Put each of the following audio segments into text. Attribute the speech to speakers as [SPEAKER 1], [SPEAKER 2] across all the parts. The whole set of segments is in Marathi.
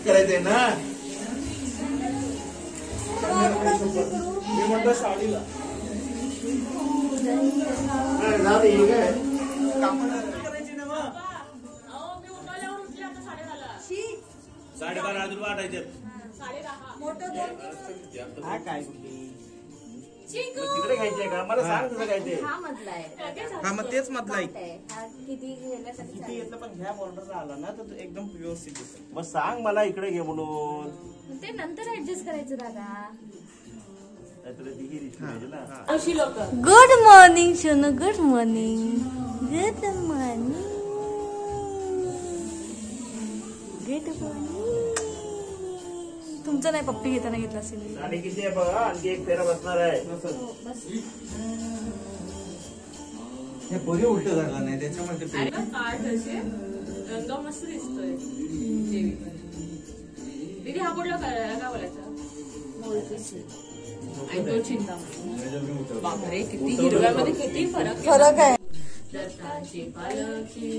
[SPEAKER 1] करायचंय ना मी म्हणतो साडीला करायची ना मग 12:30 अजून वाटायचे काय तिकडे घ्यायचंय का मला सांग कसं घ्यायचंय हा मग तेच मधला किती घेतलं पण ह्या बॉर्डरला आला ना तर एकदम व्यवस्थित दिसेल मग सांग मला इकडे घे म्हणून
[SPEAKER 2] ते नंतर ऍडजस्ट करायचं दादा
[SPEAKER 3] good morning Sonu good morning good morning good morning तुमचं नाही पप्पी घेताना घेतला असेल
[SPEAKER 1] आणि किती आहे बघा आणखी एक फेरा बसणार आहे हे बरी उलट झाला नाही त्याच्यामध्ये
[SPEAKER 2] रंग मस्त दिसतोय दीदी हा कुठला काय बोलायचा चिंता बापरे किती हिरव्यामध्ये किती फरक आहे दत्ताची पालखी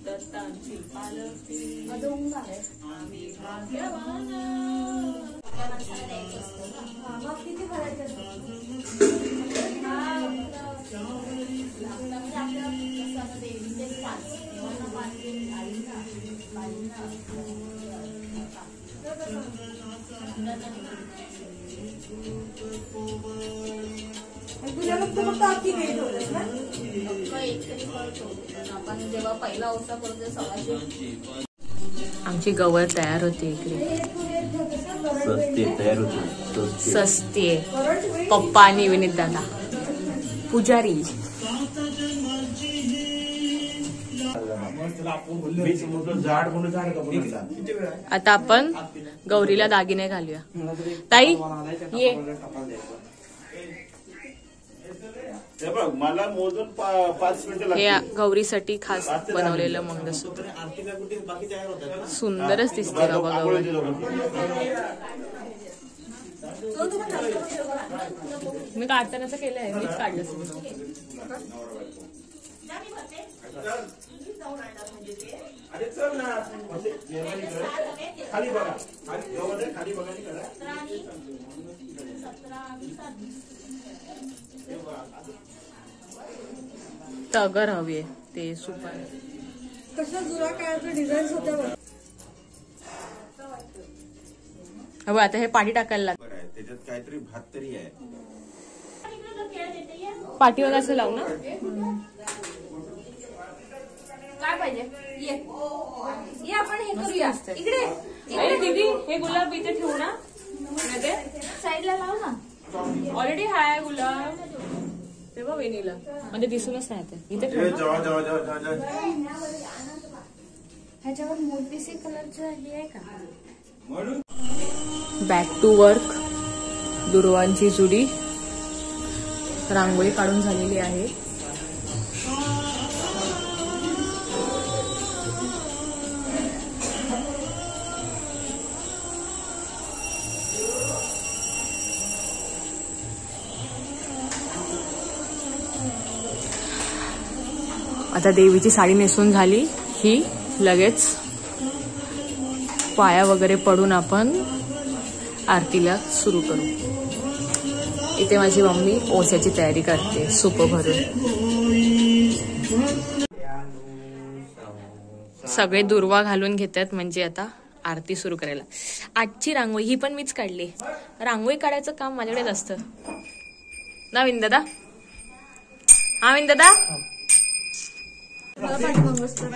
[SPEAKER 2] दत्ताची पालखी आम्ही भाग्यवान किती
[SPEAKER 3] आपण जेव्हा पहिला औसा करतो 600
[SPEAKER 2] आमची गवत तयार होते इकडे सस्ते पप्पा आणि विनीत दादा पुजारी आता आपण गौरीला दागिने घालूया ताई ये
[SPEAKER 1] मला मोजून 5 मिनिटं
[SPEAKER 2] हे गौरीसाठी खास बनवलेलं मंगळसूत्र सुंदरच दिसते बाबा गौरी मी काढतानाच केलंय मीच काढलं
[SPEAKER 1] खाली बघा खाली बघा
[SPEAKER 2] तगर हवी ते सुपारी
[SPEAKER 3] कशा जुरा काळाचे डिझाईन्स होत्या
[SPEAKER 2] हवं आता हे पाठी टाकायला लागतं
[SPEAKER 1] त्याच्यात काहीतरी भात तरी आहे
[SPEAKER 2] पाठीवर असं लावू ना
[SPEAKER 3] काय पाहिजे ये आपण हे करूया इकडे
[SPEAKER 2] दीदी हे गुलाब इथे ठेवू ना
[SPEAKER 3] साईडला लाव ना
[SPEAKER 2] ऑलरेडी हाय गुलाब तेव्हा वेणीला म्हणजे दिसूनच नाही ते इथे ठेवू
[SPEAKER 3] ह्याच्यावर मोतीसी कलरचं हे आहे का
[SPEAKER 2] बॅक टू वर्क दुर्वांची जुडी रांगोळी काढून झालेली आहे आता देवीची साडी नेसून झाली ही लगेच पाया वगैरे पडून आपण आरतीला सुरू करू इथे माझी मम्मी ओश्याची तयारी करते सूप भरून सगळे दुर्वा घालून घेतात म्हणजे आता आरती सुरू करायला आजची रांगोळी ही पण मीच काढली रांगोळी काढायचं काम माझ्याकडेच असतं ना विंदादा हा विंदादा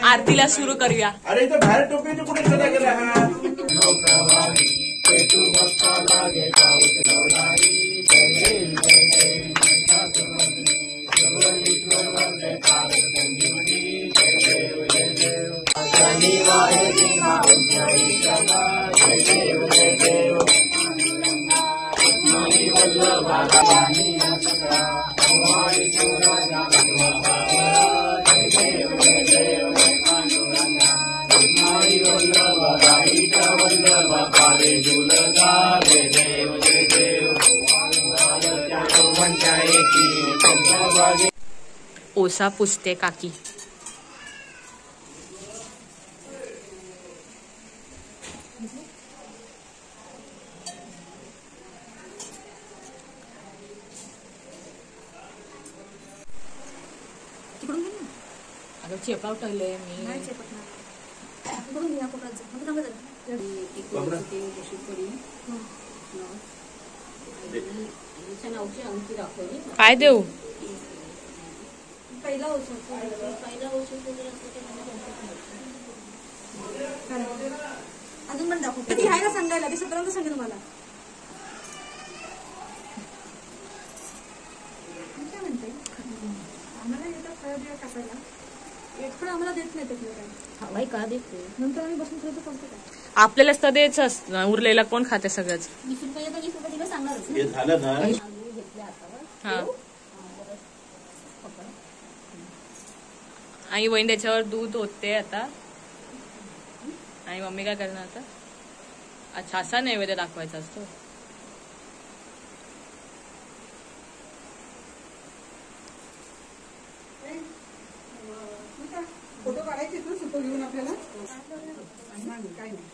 [SPEAKER 2] आरतीला सुरू करूया
[SPEAKER 1] अरे इथं बाहेर टोपीने कुठे चला गेला हा
[SPEAKER 2] ओसा पुसते काकी. अगं चेपवटले मी. काय देऊ?
[SPEAKER 3] पहिला औषध अजून पण दाखव. किती आहे ना सांगायला, ते सतरांत सांगेल मला. काय म्हणते आम्हाला येतात फळं बिळं टाकायला, एक पण आम्हाला देत नाही त्यातलं काय. हवाई का देते नंतर आम्ही बसून ठेवतो कोणतं काय.
[SPEAKER 2] आपल्यालाच तर द्यायचं असतं, उरलेला कोण खाते सगळंच.
[SPEAKER 3] 20 रुपये तर 20 रुपये तिला सांगणारच.
[SPEAKER 1] हे झालं ना.
[SPEAKER 3] घेतले हातावर.
[SPEAKER 2] हा आई वहीन त्याच्यावर दूध होते आता. आणि मम्मी काय करणार आता? अच्छा असा नैवेद्य दाखवायचा असतो.
[SPEAKER 4] फोटो काढायचे ना फोटो घेऊन आपल्याला. काय नाही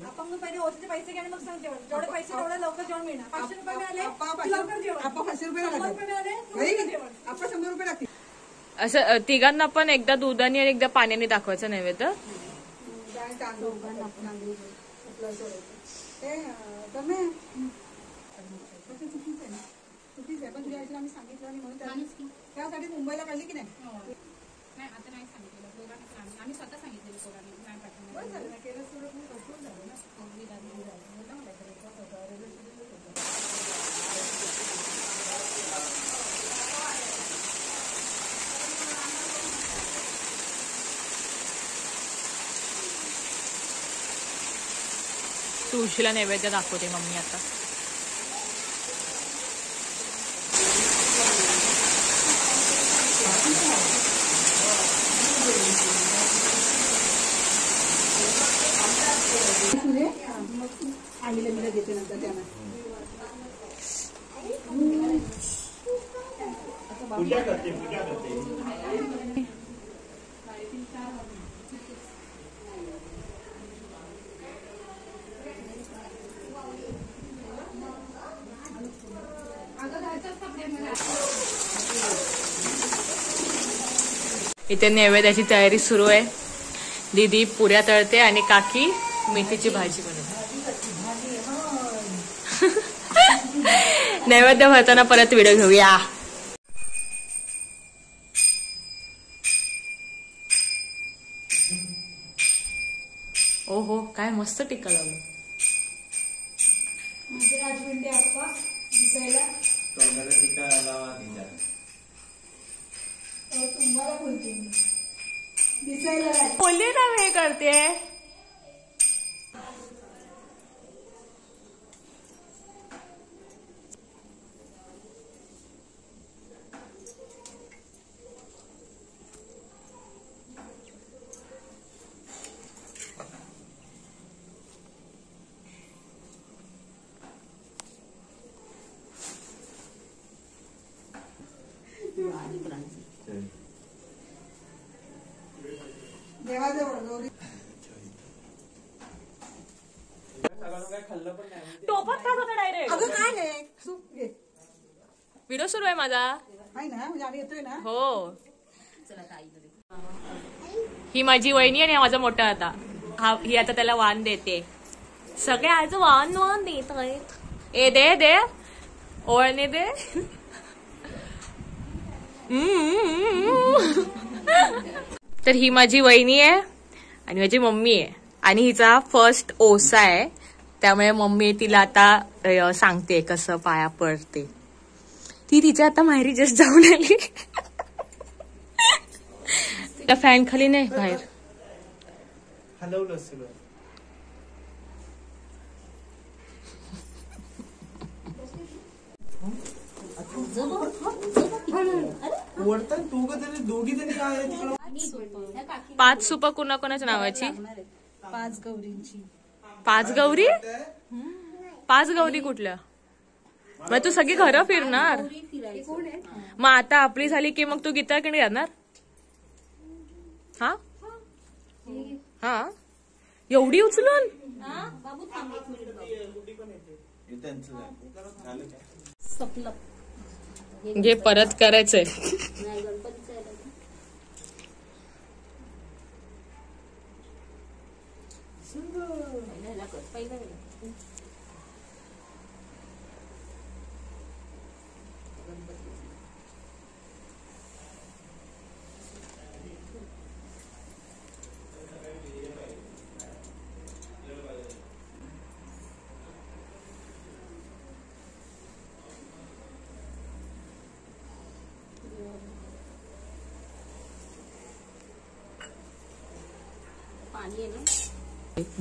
[SPEAKER 3] आपण पहिले औषधे पैसे घ्या मग सांग जेवण. जेवढे पैसे तेवढे लवकर जेवण मिळणार. 500 रुपये मिळाले लवकर जेवण.
[SPEAKER 4] आपण 500 रुपये
[SPEAKER 3] 100 रुपये मिळाले
[SPEAKER 4] आपण 100 रुपये लागतील.
[SPEAKER 2] असं तिघांना पण एकदा दुधाने आणि एकदा पाण्याने दाखवायचं नैवेद्य.
[SPEAKER 4] चुकीच आहे पण तुझ्या आईला आम्ही सांगितलं आणि म्हणून त्यासाठी मुंबईला काढली की नाही.
[SPEAKER 3] आता नाही सांगितलेलं आम्ही स्वतः सांगितलेलं पोरांनी नाही पाठवलं.
[SPEAKER 4] केलं सुरू भरपूर झालं ना.
[SPEAKER 2] तुळशीला नैवेद्य दाखवते मम्मी आता.
[SPEAKER 4] आईला मिला देते नंतर त्यांना.
[SPEAKER 1] पूजा करते पूजा करते.
[SPEAKER 2] इथे नैवेद्याची तयारी सुरू आहे. दीदी पुऱ्या तळते आणि काकी मेथीची भाजी बनवते. नैवेद्य भरताना परत व्हिडिओ घेऊया. ओहो काय मस्त टिक्का लावलं.
[SPEAKER 3] म्हणजे राजवंडी आप्पा दिसायला तुम्हाला बोलते दिसायला
[SPEAKER 2] बोलली ना मी हे करते. टोपत का होता डायरेक्ट?
[SPEAKER 4] अगं काय नाही सूप घे.
[SPEAKER 2] व्हिडिओ सुरू आहे माझा.
[SPEAKER 4] आहे ना म्हणजे आम्ही येतोय ना.
[SPEAKER 2] हो ही माझी वहिनी आणि हा माझा मोठा आता. ही आता त्याला वाण देते. सगळे आज वाण वाण देत आहेत. ए दे दे ओळणी दे. तर ही माझी वहिनी आहे आणि माझी मम्मी आहे आणि हिचा फर्स्ट ओसा आहे. त्यामुळे मम्मी तिला आता सांगते कसं पाया पडते. ती तिच्या आता माहेरी जस्ट जाऊन आली. त्या फॅन खाली नाही बाहेर
[SPEAKER 1] हलवलं सगळं. ओढतात दोघी जणी काय
[SPEAKER 2] 5 सुप कोणाकोणाच्या नावाची.
[SPEAKER 3] 5 गौरींची.
[SPEAKER 2] 5 गौरी. 5 गौरी कुठल्या? मग तू सगळी घरं फिरणार. मग आता आपली झाली की मग तू गीताकडे जाणार. हा हा एवढी उचलून घे परत करायचंय.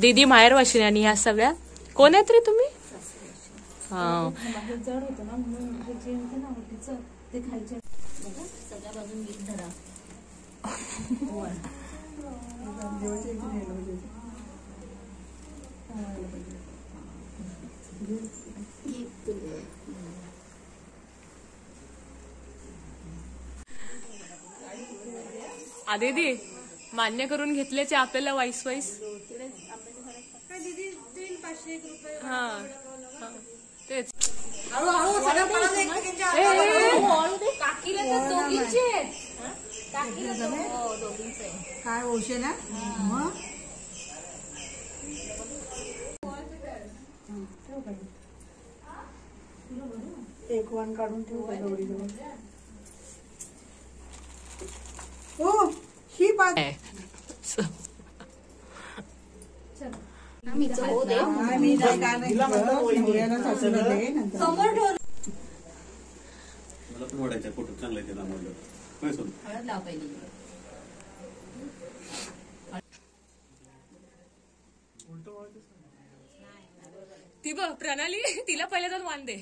[SPEAKER 2] दीदी माहेर वाशिनी आणि ह्या सगळ्या कोण आहेत रे तुम्ही. हा
[SPEAKER 3] जड होतं ना म्हणून ते खायचे सगळ्या बाजून गीत धरा.
[SPEAKER 2] दीदी मान्य करून घेतल्याचे आपल्याला वाईस हा तेच.
[SPEAKER 4] काय होशे ना मग एक वन काढून ठेवू का गौरी हो ही बात
[SPEAKER 2] ती बघ प्रणाली तिला पहिल्या तर मान दे.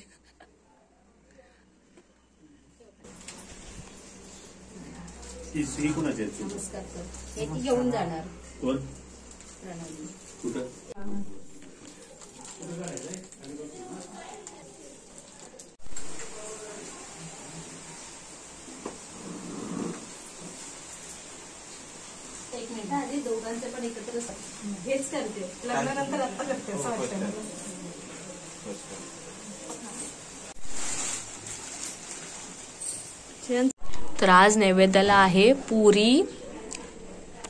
[SPEAKER 5] ही कोणाची आहे?
[SPEAKER 3] नमस्कार कर. हे ती घेऊन जाणार.
[SPEAKER 5] कोण?
[SPEAKER 3] प्रणाली.
[SPEAKER 5] कुठं?
[SPEAKER 3] एक मिनिट आधी दोघांचे पण एकत्र हेच करते लग्नानंतर आता करते असं वाटतं.
[SPEAKER 2] तर आज नैवेद्याला आहे पुरी,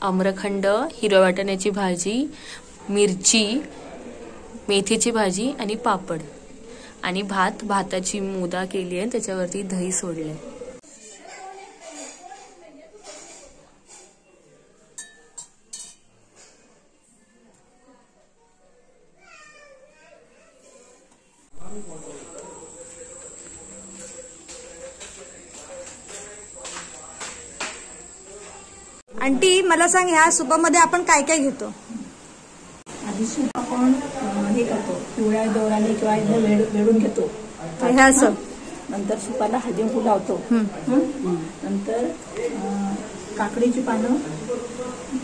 [SPEAKER 2] आम्रखंड, हिरव्या वाटाण्याची भाजी, मिरची, मेथीची भाजी आणि पापड आणि भाताची मुदा केली आहे. त्याच्यावरती दही सोडलंय.
[SPEAKER 6] आंटी मला सांग ह्या सुपामध्ये आपण काय काय घेतो.
[SPEAKER 3] आधी सूप आपण हे करतो पिवळ्या दोराने किंवा वेडून घेतो.
[SPEAKER 6] हे असं
[SPEAKER 3] नंतर सुपाला हळदी कुंकू लावतो. नंतर काकडीची पानं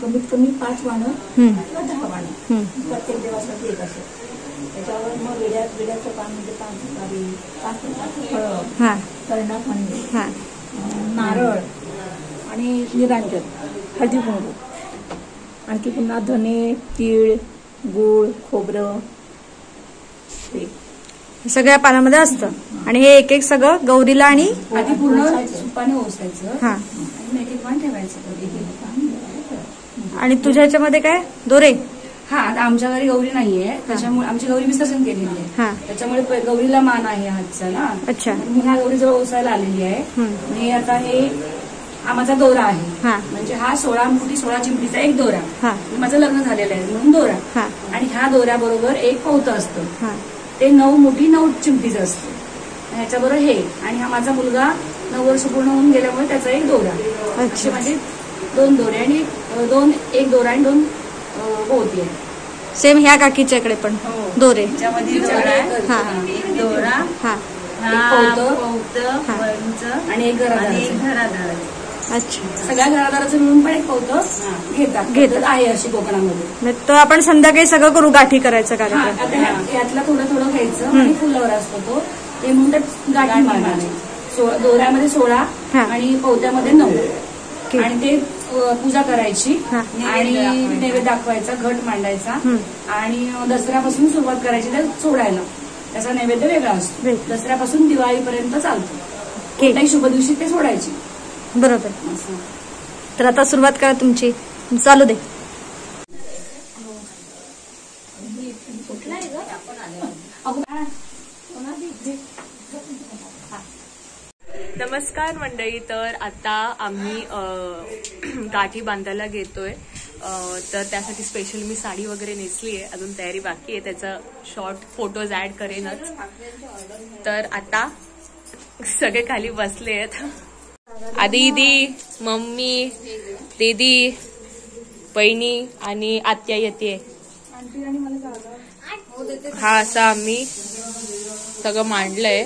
[SPEAKER 3] कमीत कमी 5 वाणं किंवा 10 वाणं प्रत्येक देवासाठी एक असं. त्याच्यावर मग वेड्याचं पान म्हणजे 5 सुपारी, 5 फळं, कर्णाक म्हणजे नारळ आणि निरांजन, हळदी कुंकू, आणखी पुन्हा धने, तीळ, गूळ, खोबरं ते
[SPEAKER 6] सगळ्या पानामध्ये असतं. आणि हे एक एक सगळं गौरीला आणि
[SPEAKER 3] आधी पूर्ण सुपाने ओसायचं आणि एक एक पान ठेवायचं.
[SPEAKER 6] आणि तुझ्या ह्याच्यामध्ये काय दोरे.
[SPEAKER 3] हा आता आमच्या घरी गौरी नाहीये त्याच्यामुळे आमची गौरी विसर्जन केलेली आहे. त्याच्यामुळे गौरीला मान आहे हातचा ना.
[SPEAKER 6] अच्छा.
[SPEAKER 3] मी ह्या गौरीजवळ ओसायला आलेली आहे. आणि आता हे हा माझा दोरा आहे. म्हणजे हा 16 चिमटीचा एक दोरा. माझं लग्न झालेलं आहे म्हणून दोरा. आणि ह्या दोऱ्याबरोबर एक पवतं असतं. ते 9 मुठी 9 चिमटीचं असतं. ह्याच्याबरोबर हे आणि हा माझा मुलगा 9 वर्ष पूर्ण होऊन गेल्यामुळे त्याचा एक दोरा. असे म्हणजे 2 दोरे आणि एक दोरा आणि 2 भोवती आहे.
[SPEAKER 6] सेम ह्या काकीच्या इकडे पण दोरे.
[SPEAKER 3] त्याच्यामध्ये एक दोरा, आणि एक घरादार. अच्छा. सगळ्या घरादाराचं मिळून पण एक पवतं घेतात आहे अशी कोकणामध्ये.
[SPEAKER 6] तो आपण संध्याकाळी सगळं करू गाठी करायचं कार्यक्रम.
[SPEAKER 3] यातला थोडं घ्यायचं आणि फुलावर असतो तो ते म्हणतात गाठी मारणे. दोऱ्यामध्ये 16
[SPEAKER 6] हा.
[SPEAKER 3] आणि पौत्यामध्ये 9 आणि ते पूजा करायची आणि नैवेद्य दाखवायचा, घट मांडायचा आणि दसऱ्यापासून सुरुवात करायची ते सोडायला. त्याचा नैवेद्य वेगळा असतो. दसऱ्यापासून दिवाळीपर्यंत चालतो. कोणत्याही शुभ दिवशी ते सोडायची.
[SPEAKER 6] बरोबर. तर आता सुरुवात करा तुमची, चालू दे.
[SPEAKER 2] नमस्कार मंडळी. तर आता आम्ही गाठी बांधायला घेतोय. तर त्यासाठी स्पेशल मी साडी वगैरे नेसली आहे. अजून तयारी बाकी आहे. त्याचा शॉर्ट फोटोज ऍड करेनच. तर आता सगळे खाली बसले आहेत. आदिदी, मम्मी, दीदी, बहिणी आणि आत्या येते. हा असं आम्ही सगळं मांडलंय.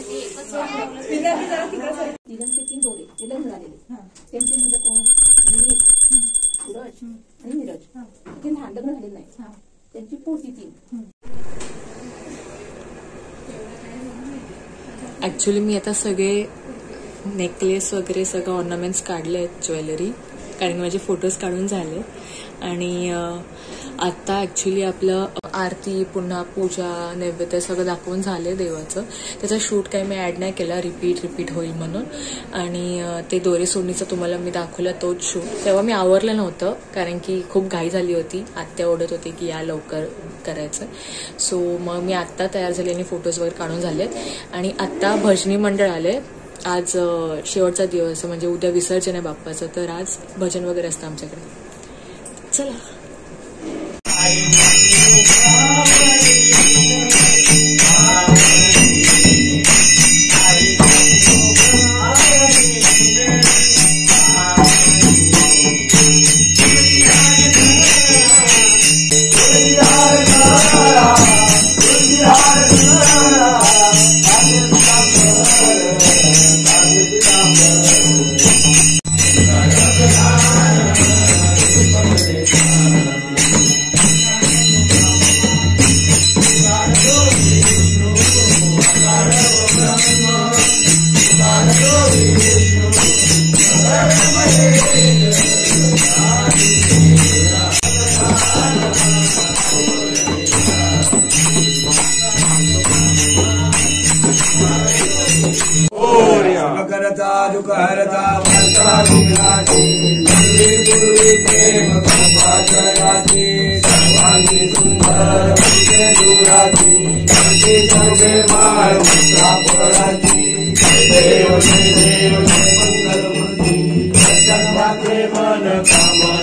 [SPEAKER 3] तिघांचे 3 दोरे ते लग्न झालेले. त्यांचे मुलं कोण? विनीत, सूरज आणि नीरज. ते लहान लग्न झालेलं नाही. त्यांची पोटी 3.
[SPEAKER 2] ऍक्च्युली मी आता सगळे नेकलेस वगैरे सगळं ऑर्नामेंट्स काढले आहेत, ज्वेलरी, कारण माझे फोटोज काढून झाले. आणि आता ऍक्च्युली आपलं आरती, पुन्हा पूजा, नैवेद्य सगळं दाखवून झाले देवाचं. त्याचा शूट काही मी ऍड नाही केला, रिपीट होईल म्हणून. आणि ते दोरे सोडणीचं तुम्हाला मी दाखवलं तोच शूट. तेव्हा मी आवरलं नव्हतं कारण की खूप घाई झाली होती. आत्या ओढत होती की या लवकर करायचं. सो मग मी आत्ता तयार झाले आणि फोटोज वगैरे काढून झाले. आणि आत्ता भजनी मंडळ आले. आज शेवटचा दिवस म्हणजे उद्या विसर्जन आहे बाप्पाचं. तर आज भजन वगैरे असतं आमच्याकडे. चला.
[SPEAKER 7] करता दुखहरता वर्ता विघ्नाची गुरु प्रेम कृपाचयाची सर्वांगी सुंदर वंदे दुराची सर्वे माळ मुक्तापराची देव मंगलमूर्ती मन कामना